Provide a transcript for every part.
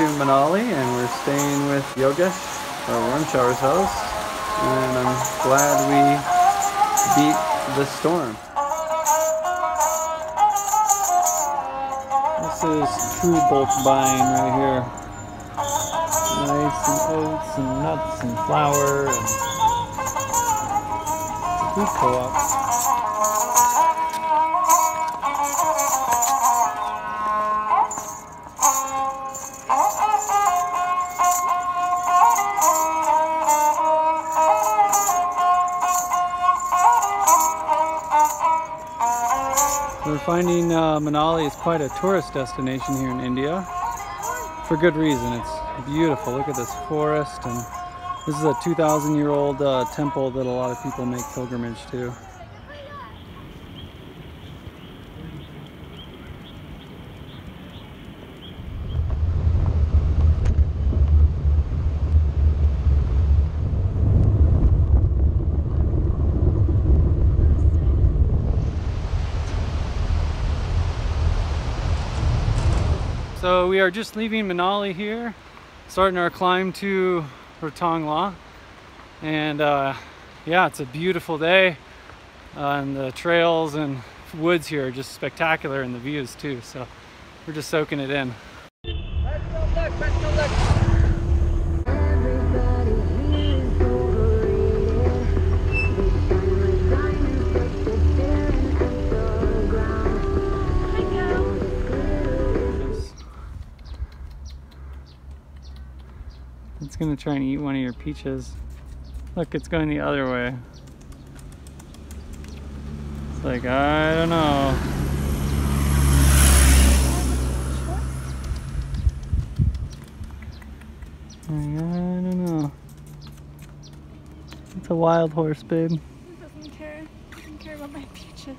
to Manali and we're staying with Yogesh, our warm showers house, and I'm glad we beat the storm. This is true bulk buying right here. Rice and oats and nuts and flour and food co-op. We're finding Manali is quite a tourist destination here in India, for good reason. It's beautiful. Look at this forest, and this is a 2,000-year-old temple that a lot of people make pilgrimage to. So we are just leaving Manali here, starting our climb to Rohtang La, and yeah, it's a beautiful day, and the trails and woods here are just spectacular, and the views too, so we're just soaking it in. It's gonna try and eat one of your peaches. Look, it's going the other way. It's like, I don't know. I don't know. It's a wild horse, babe. He doesn't care. He doesn't care about my peaches.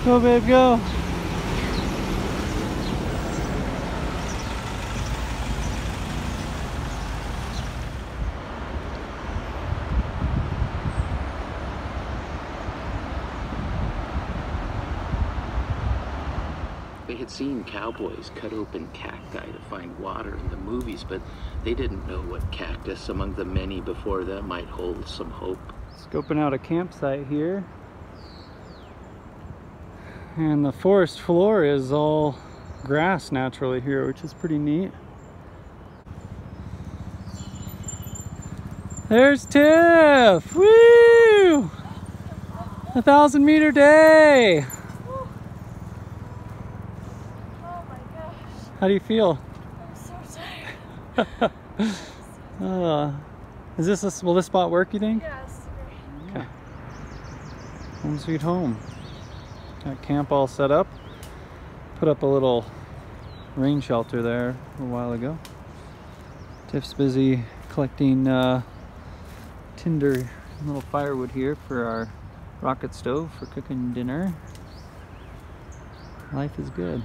Go, babe, go. They had seen cowboys cut open cacti to find water in the movies, but they didn't know what cactus among the many before them might hold some hope. Scoping out a campsite here. And the forest floor is all grass naturally here, which is pretty neat. There's Tiff! Woo! 1,000-meter day! Oh my gosh. How do you feel? I'm so tired. Is this will this spot work, you think? Yes. Okay. Home sweet home. Got camp all set up. Put up a little rain shelter there a while ago. Tiff's busy collecting tinder and little firewood here for our rocket stove for cooking dinner. Life is good.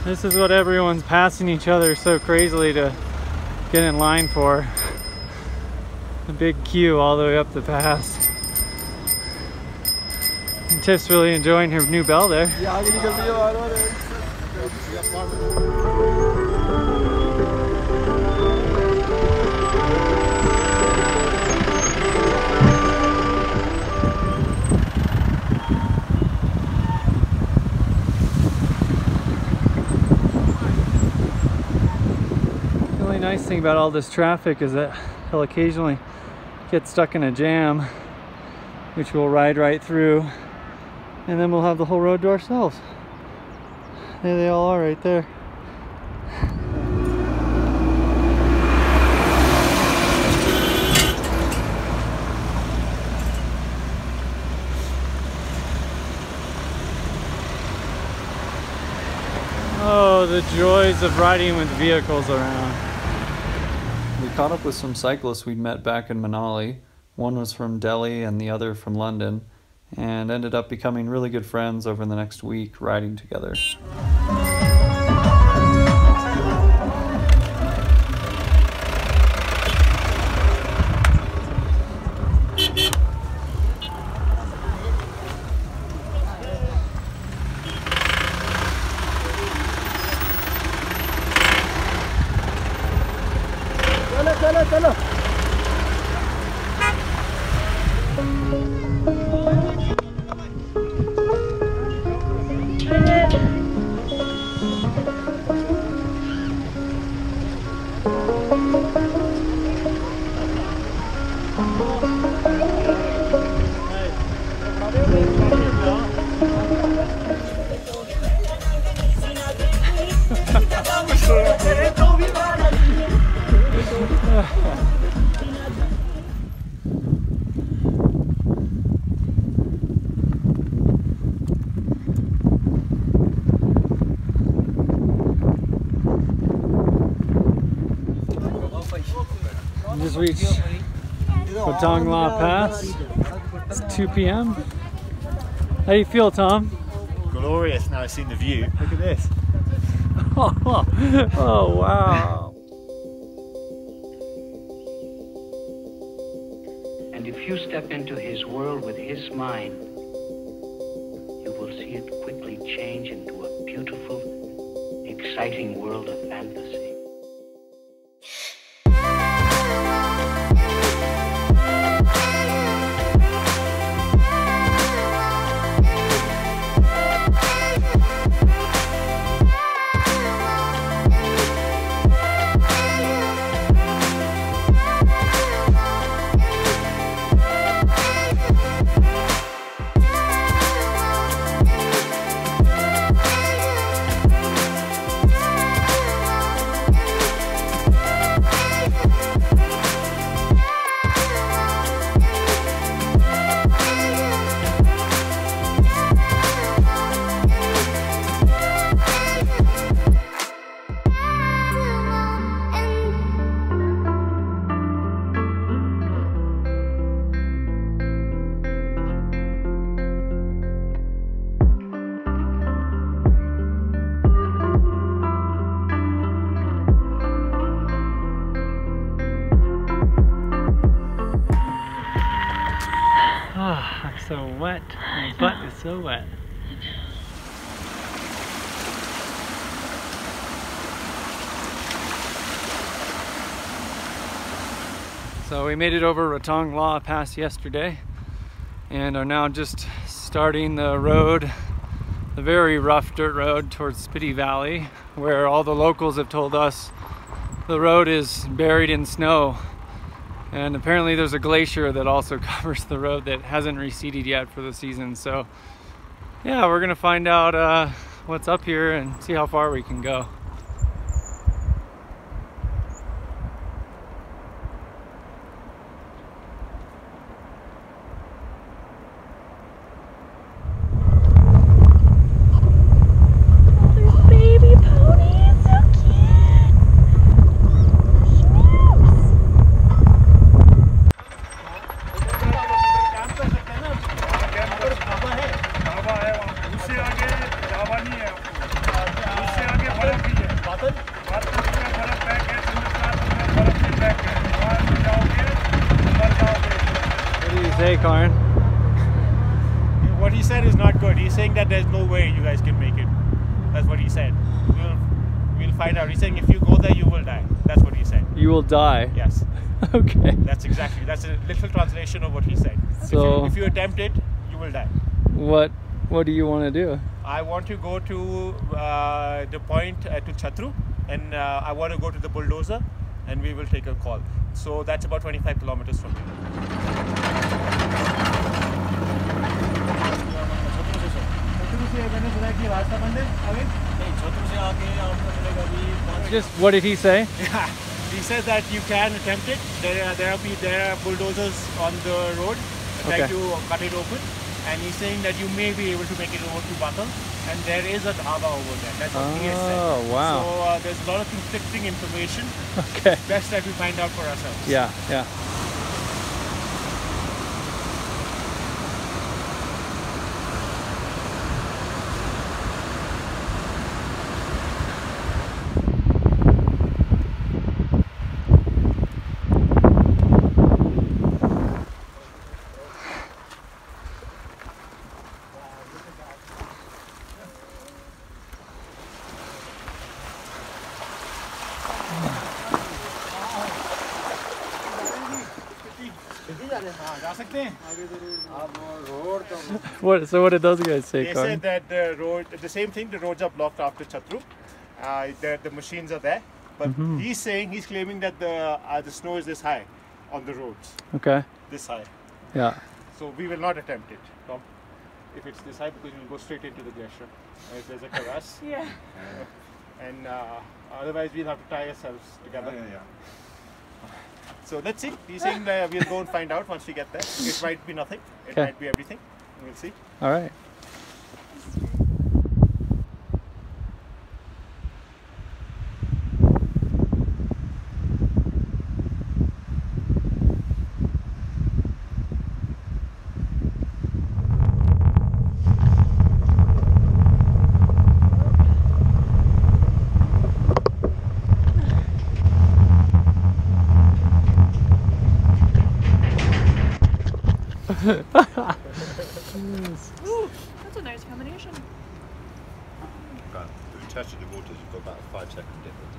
This is what everyone's passing each other so crazily to get in line for. A big queue all the way up the pass. And Tiff's really enjoying her new bell there. Nice thing about all this traffic is that he'll occasionally get stuck in a jam, which we'll ride right through, and then we'll have the whole road to ourselves. There they all are right there. Oh, the joys of riding with vehicles around. caught up with some cyclists we'd met back in Manali. One was from Delhi and the other from London, and ended up becoming really good friends over the next week riding together. Just reached Patong La Pass. It's 2 p.m. How do you feel, Tom? Glorious. Now I've seen the view. Look at this. Oh, wow. And if you step into his world with his mind, you will see it quickly change into a beautiful, exciting world of fantasy. I'm so wet. My butt is so wet. So we made it over Ratong La Pass yesterday and are now just starting the road, the very rough dirt road towards Spiti Valley, where all the locals have told us the road is buried in snow. And apparently there's a glacier that also covers the road that hasn't receded yet for the season. So yeah, we're gonna find out what's up here and see how far we can go. Hey, Karan. What he said is not good. He's saying that there's no way you guys can make it. That's what he said. We'll find out. He's saying if you go there, you will die. That's what he said. You will die? Yes. Okay. That's a literal translation of what he said. So if you attempt it, you will die. What do you want to do? I want to go to the point to Chatru, and I want to go to the bulldozer, and we will take a call. So that's about 25 kilometers from here. Just what did he say? He said that you can attempt it. There are bulldozers on the road trying to cut it open, and he's saying that you may be able to make it over to Batal. and there is a dhaba over there. That's what he has said. Oh, wow. So there's a lot of conflicting information. Okay. Best that we find out for ourselves. Yeah, yeah. So what did those guys say, They Karan? said that the road, the same thing, the roads are blocked after Chatru. The machines are there. But he's claiming that the snow is this high on the roads. Okay. This high. Yeah. So we will not attempt it, Tom. If it's this high, because we'll go straight into the glacier. If there's a crevasse. Yeah. And otherwise we'll have to tie ourselves together. So let's see. He's saying that we'll go and find out once we get there. It might be nothing. It Okay. might be everything. We'll see. All right. Ooh, that's a nice combination. We've tested the waters, you've got about a 5-second difference.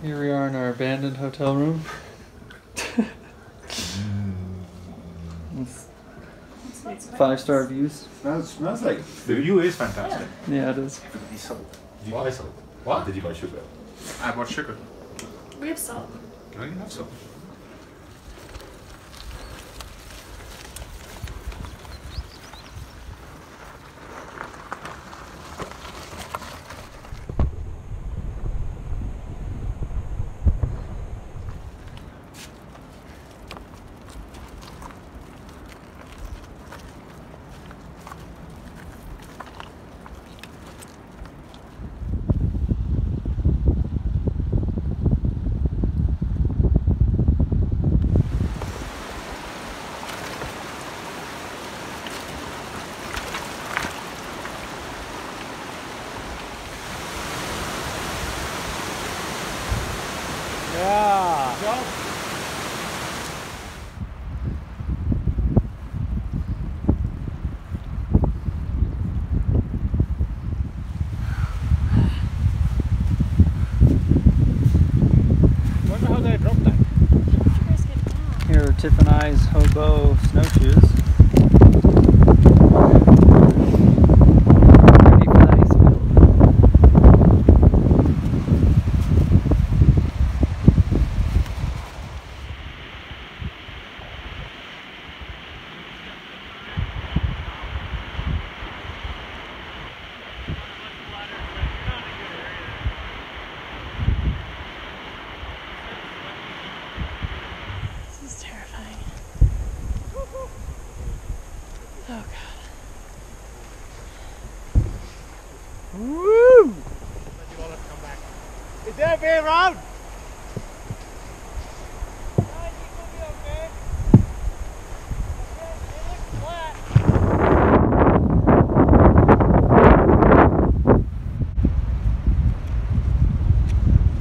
Here we are in our abandoned hotel room. It's 5-star views. Smells like The view is fantastic. Yeah, it is. everybody's salt. Did you buy salt? What? Did you buy sugar? I bought sugar. We have salt. No, you have salt. Yeah. Wonder how they dropped that. You guys get down. Here are Tiff and I's hobo snowshoes. Ready for the ice field. Oh god. Woo! Is there a way around?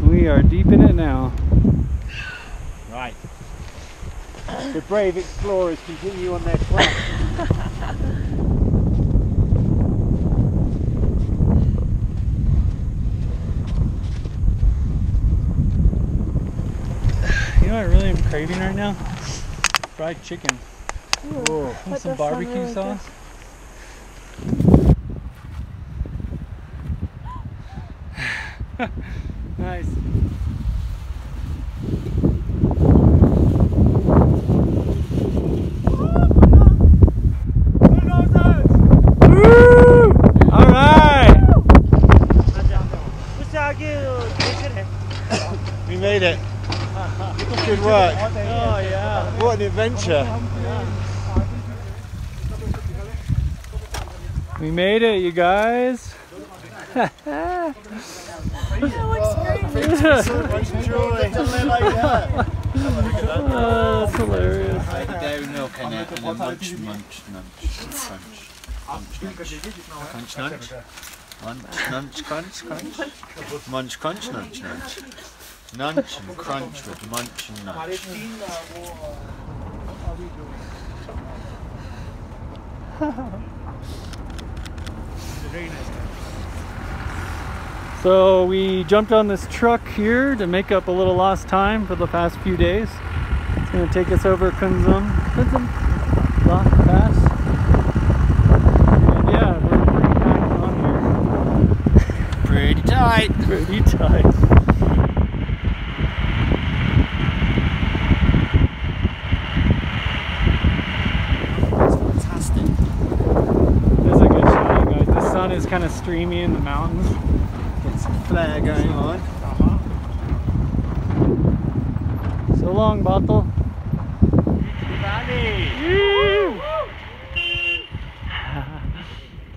We are deep in it now. Right. The brave explorers continue on their quest. You know what I really am craving right now? Fried chicken. Ooh, With some barbecue sauce. Nice. Woo! All right. We made it. Good work. Oh yeah. What an adventure. We made it, you guys. That looks great. Oh, that's hilarious. Dairy milk in it and a munch, munch, nunch, crunch. Munch, nunch. Munch, nunch, crunch, crunch. Munch, crunch, nunch, nunch. Nunch and crunch with munch and nunch. So we jumped on this truck here to make up a little lost time for the past few days. It's going to take us over Kunzum Lock Pass. And yeah, we're pretty packed on here. Pretty tight. Pretty tight. Fantastic. There's a good shot, guys. The sun is kind of streamy in the mountains. Get some flare going on. So long, Bottle.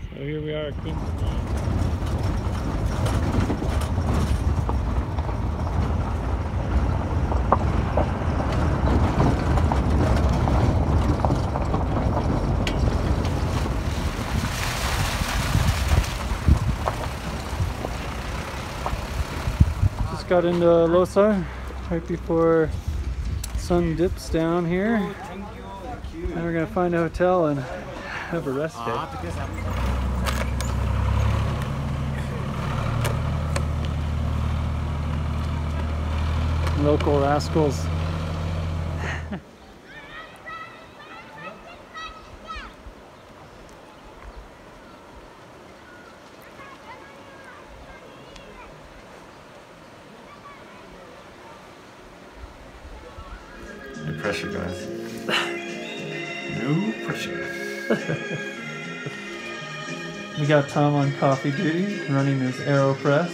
So here we are at Kunzum. Just got into Losar right before sun dips down here. And we're gonna find a hotel and have a rest day. Local rascals. No pressure, guys. No pressure. We got Tom on coffee duty, running his AeroPress.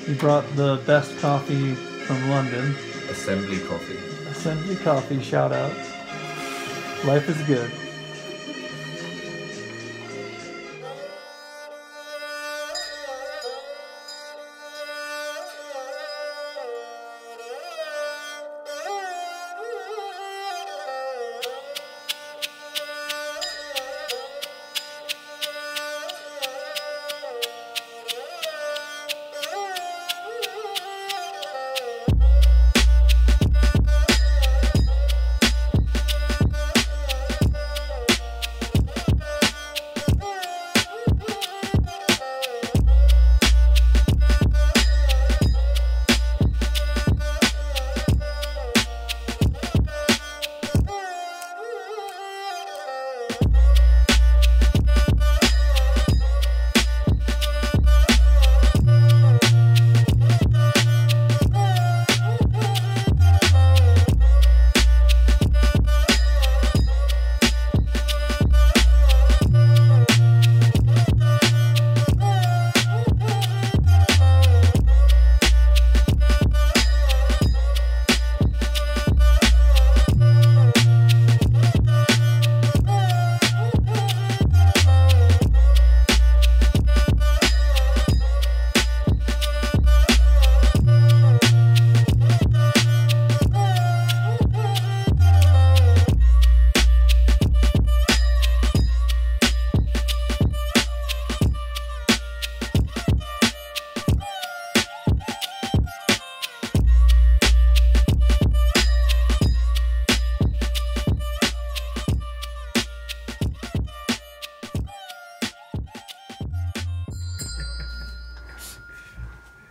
He brought the best coffee from London. Assembly coffee. Assembly Coffee, shout out. Life is good.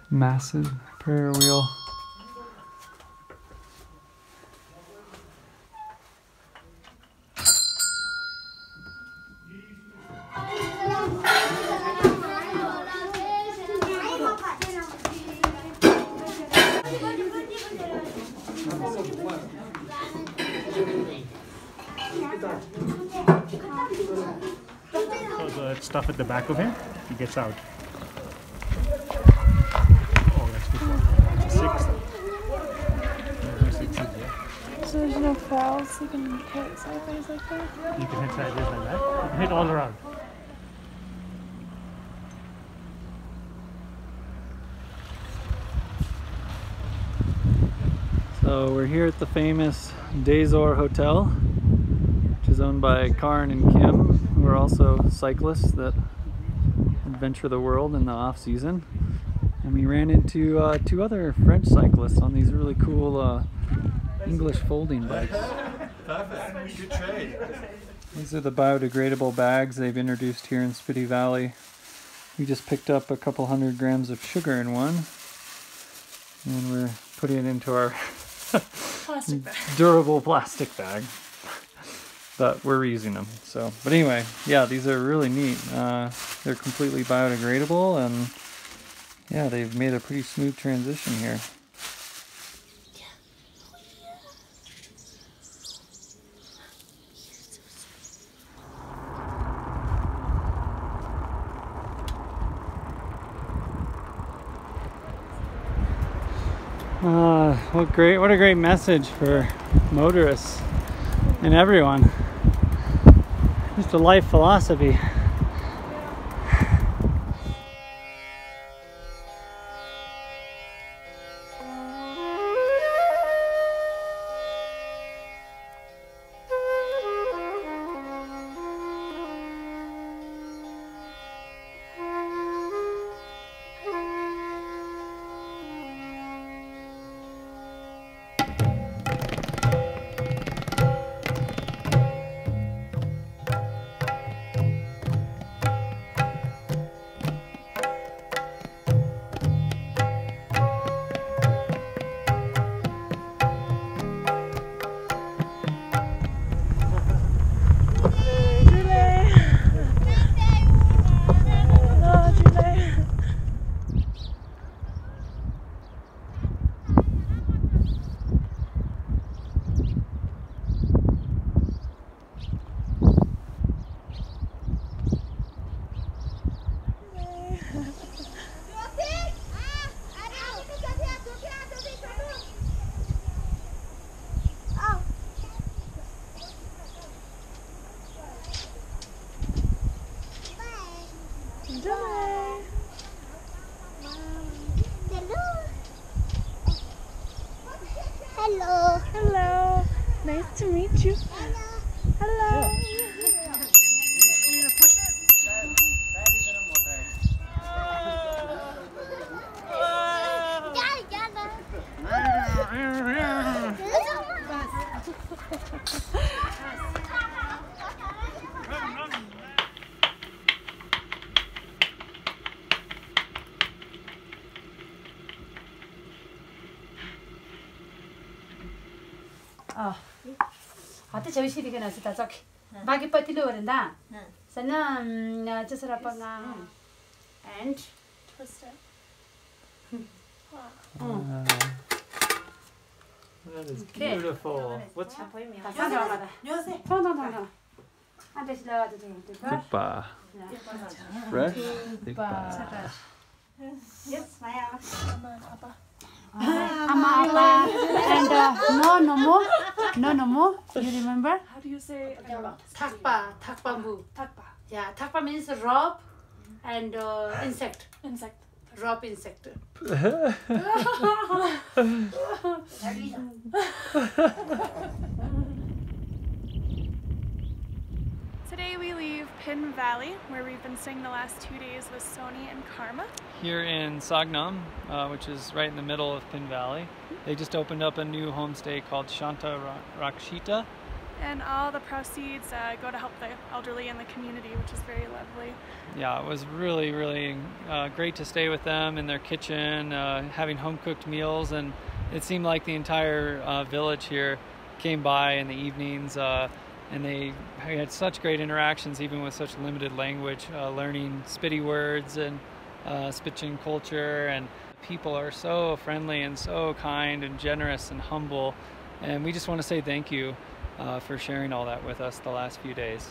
Massive prayer wheel. So the stuff at the back of him, he gets out. Oh, that's too far. It's a 6. So there's no fouls, you can hit sideways like that? You can hit sideways like that. You can hit all around. So we're here at the famous Dazor Hotel, which is owned by Karin and Kim, who are also cyclists that adventure the world in the off season. And we ran into 2 other French cyclists on these really cool English folding bikes. Perfect. Good trade. These are the biodegradable bags they've introduced here in Spiti Valley. We just picked up a couple 100 grams of sugar in one, and we're putting it into our Plastic bag. durable plastic bag. But we're reusing them. So, but anyway, yeah, these are really neat. They're completely biodegradable, and yeah, they've made a pretty smooth transition here. What a great message for motorists and everyone. Just a life philosophy. Hello. Hello. Nice to meet you. Hello. Hati jauh sih dikena sih tajak. Bagi pati lu orang dah. Sana just apa ngang. And Twist it. That is beautiful. What's Dippa? Fresh? Dippa. Yes, Maya. Papa. Ama and no more. You remember? How do you say Takpa mbu. Takpa. Yeah, takpa means rope and insect. Insect. Rope insect. Today we leave Pin Valley, where we've been staying the last 2 days with Sony and Karma. Here in Sagnam, which is right in the middle of Pin Valley. They just opened up a new homestay called Shanta Rakshita, And all the proceeds go to help the elderly in the community, which is very lovely. Yeah, it was really, really great to stay with them in their kitchen, having home-cooked meals, and it seemed like the entire village here came by in the evenings, and they had such great interactions, even with such limited language, learning Spiti words and Spitchin culture, and people are so friendly and so kind and generous and humble, and we just want to say thank you for sharing all that with us the last few days.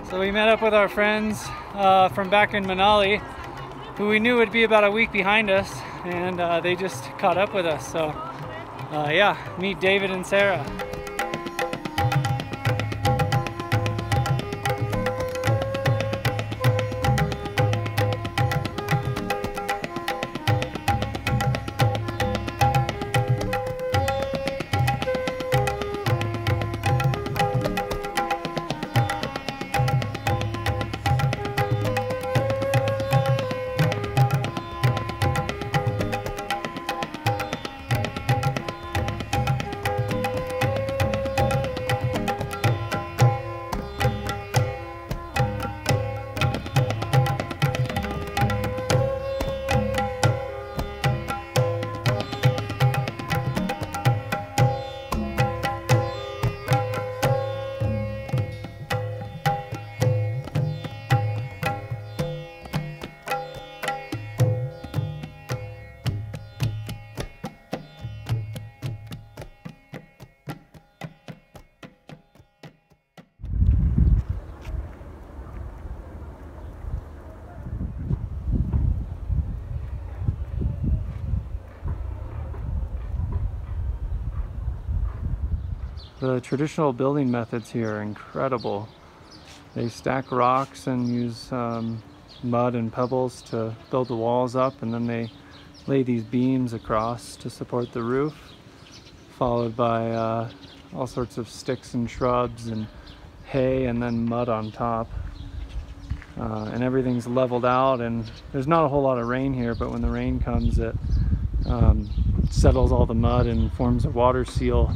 So we met up with our friends from back in Manali, who we knew would be about a week behind us, and they just caught up with us. So yeah, meet David and Sarah. The traditional building methods here are incredible. They stack rocks and use mud and pebbles to build the walls up, and then they lay these beams across to support the roof, followed by all sorts of sticks and shrubs and hay, and then mud on top. And everything's leveled out, and there's not a whole lot of rain here, but when the rain comes, it settles all the mud and forms a water seal.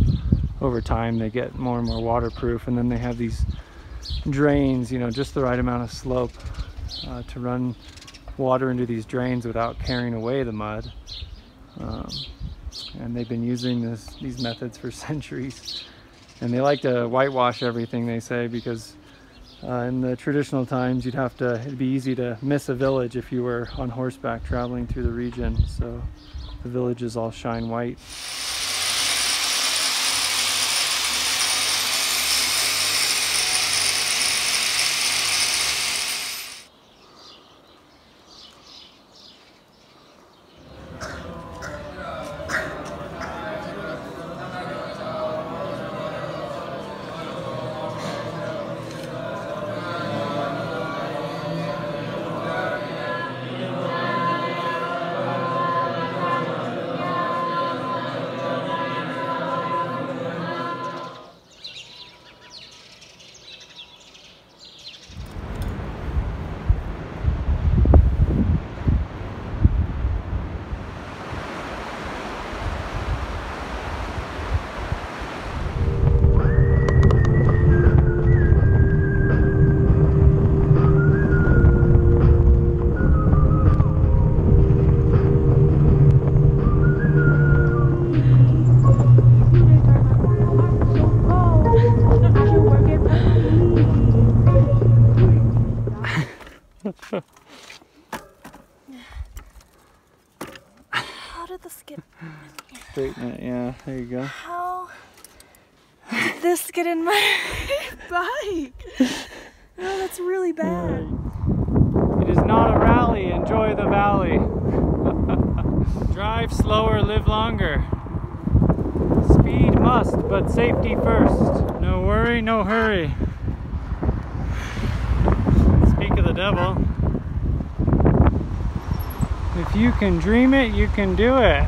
Over time they get more and more waterproof, and then they have these drains, you know, just the right amount of slope to run water into these drains without carrying away the mud. And they've been using these methods for centuries, and they like to whitewash everything, they say, because in the traditional times it'd be easy to miss a village if you were on horseback traveling through the region, so the villages all shine white. How did this get? Straighten it, yeah, there you go. How did this get in my bike? Oh, that's really bad. It is not a rally, enjoy the valley. Drive slower, live longer. Speed must, but safety first. No worry, no hurry. Speak of the devil. If you can dream it, you can do it.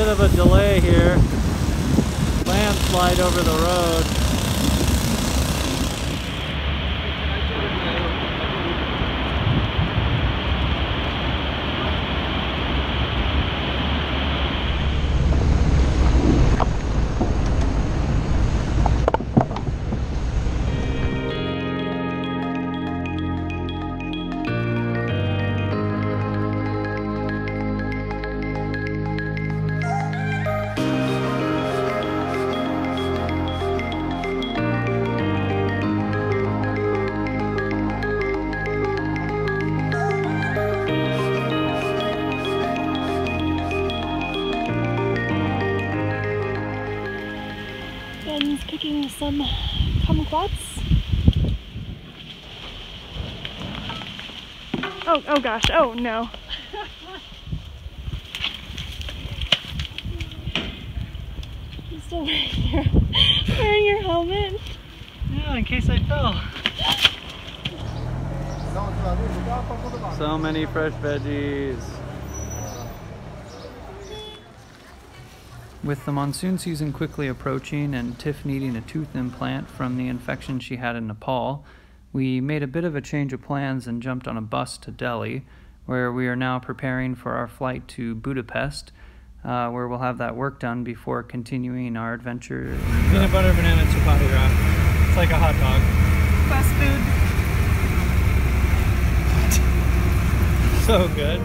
of a delay here. Landslide over the road. Ben's picking some kumquats. Oh gosh, oh no. You still wearing your helmet? Yeah, in case I fell. So many fresh veggies. With the monsoon season quickly approaching and Tiff needing a tooth implant from the infection she had in Nepal, we made a bit of a change of plans and jumped on a bus to Delhi, where we are now preparing for our flight to Budapest, where we'll have that work done before continuing our adventure. Peanut butter banana chapati wrap. It's like a hot dog. Fast food. So good.